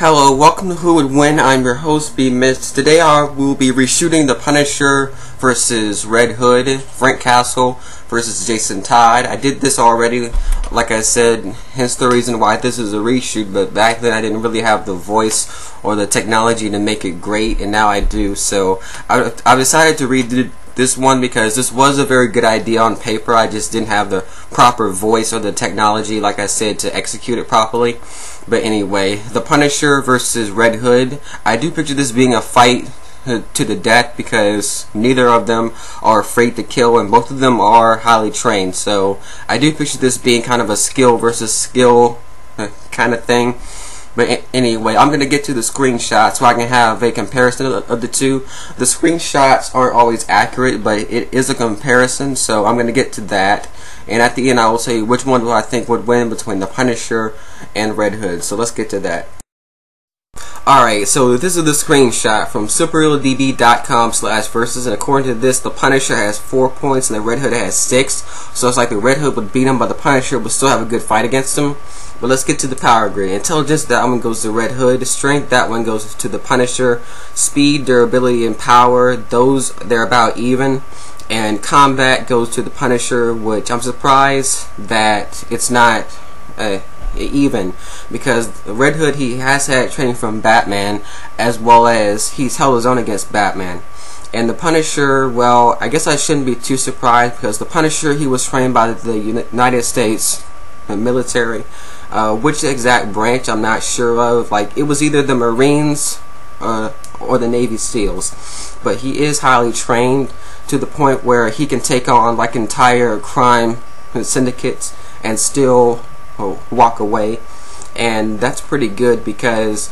Hello, welcome to Who Would Win. I'm your host, B Mist. Today I will be reshooting The Punisher versus Red Hood, Frank Castle versus Jason Todd. I did this already, like I said, hence the reason why this is a reshoot, but back then I didn't really have the voice or the technology to make it great, and now I do. So I decided to redo this one because this was a very good idea on paper. I just didn't have the proper voice or the technology, like I said, to execute it properly. But anyway, The Punisher versus Red Hood. I do picture this being a fight to the death because neither of them are afraid to kill and both of them are highly trained. So I do picture this being kind of a skill versus skill kind of thing. But anyway, I'm going to get to the screenshot so I can have a comparison of the two. The screenshots aren't always accurate, but it is a comparison, so I'm going to get to that. And at the end, I will say which one do I think would win between the Punisher and Red Hood. So let's get to that. Alright, so this is the screenshot from superrealdb.com/versus, and according to this, the Punisher has 4 points and the Red Hood has 6. So it's like the Red Hood would beat him, but the Punisher would still have a good fight against him. But let's get to the power grid. Intelligence, that one goes to Red Hood. Strength, that one goes to the Punisher. Speed, durability, and power, they're about even. And combat goes to the Punisher, which I'm surprised that it's not even, because Red Hood, he has had training from Batman, as well as he's held his own against Batman. And the Punisher, well, I guess I shouldn't be too surprised, because the Punisher, he was trained by the United States military. Which exact branch, I'm not sure of. Like, it was either the Marines or the Navy SEALs. But he is highly trained to the point where he can take on like entire crime syndicates and still walk away. And that's pretty good because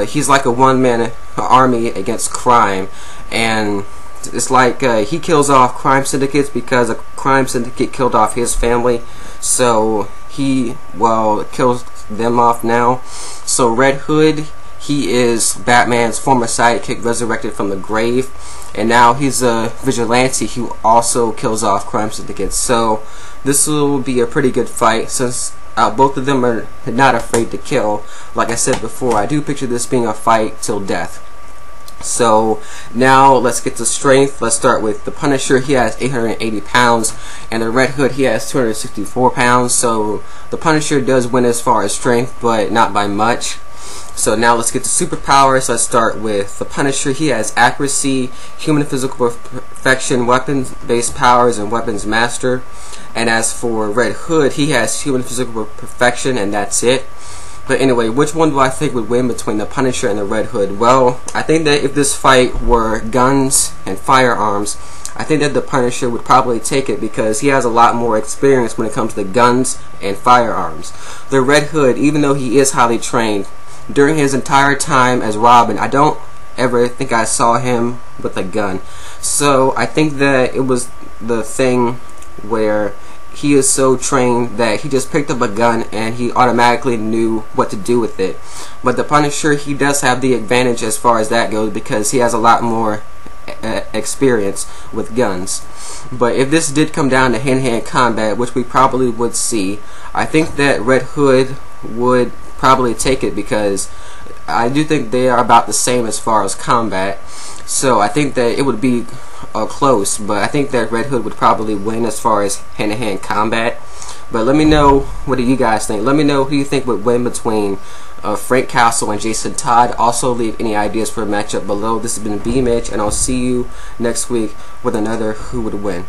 he's like a one-man army against crime. And it's like he kills off crime syndicates because a crime syndicate killed off his family. So he, well, kills them off now. So Red Hood, he is Batman's former sidekick resurrected from the grave, and now he's a vigilante who also kills off crime syndicates. So this will be a pretty good fight since both of them are not afraid to kill. Like I said before, I do picture this being a fight till death. So now let's get to strength. Let's start with the Punisher. He has 880 pounds, and the Red Hood, he has 264 pounds. So the Punisher does win as far as strength, but not by much. So now let's get to superpowers. Let's start with the Punisher. He has accuracy, human physical perfection, weapons-based powers, and weapons master. And as for Red Hood, he has human physical perfection, and that's it. But anyway, which one do I think would win between the Punisher and the Red Hood? Well, I think that if this fight were guns and firearms, I think that the Punisher would probably take it because he has a lot more experience when it comes to guns and firearms. The Red Hood, even though he is highly trained, during his entire time as Robin, I don't ever think I saw him with a gun. So I think that it was the thing where he is so trained that he just picked up a gun and he automatically knew what to do with it. But the Punisher, he does have the advantage as far as that goes because he has a lot more experience with guns. But if this did come down to hand-to-hand combat, which we probably would see, I think that Red Hood would probably take it because I do think they are about the same as far as combat. So I think that it would be close, but I think that Red Hood would probably win as far as hand-to-hand combat. But let me know, what do you guys think? Let me know who you think would win between Frank Castle and Jason Todd. Also leave any ideas for a matchup below. This has been B Mitch, and I'll see you next week with another Who Would Win.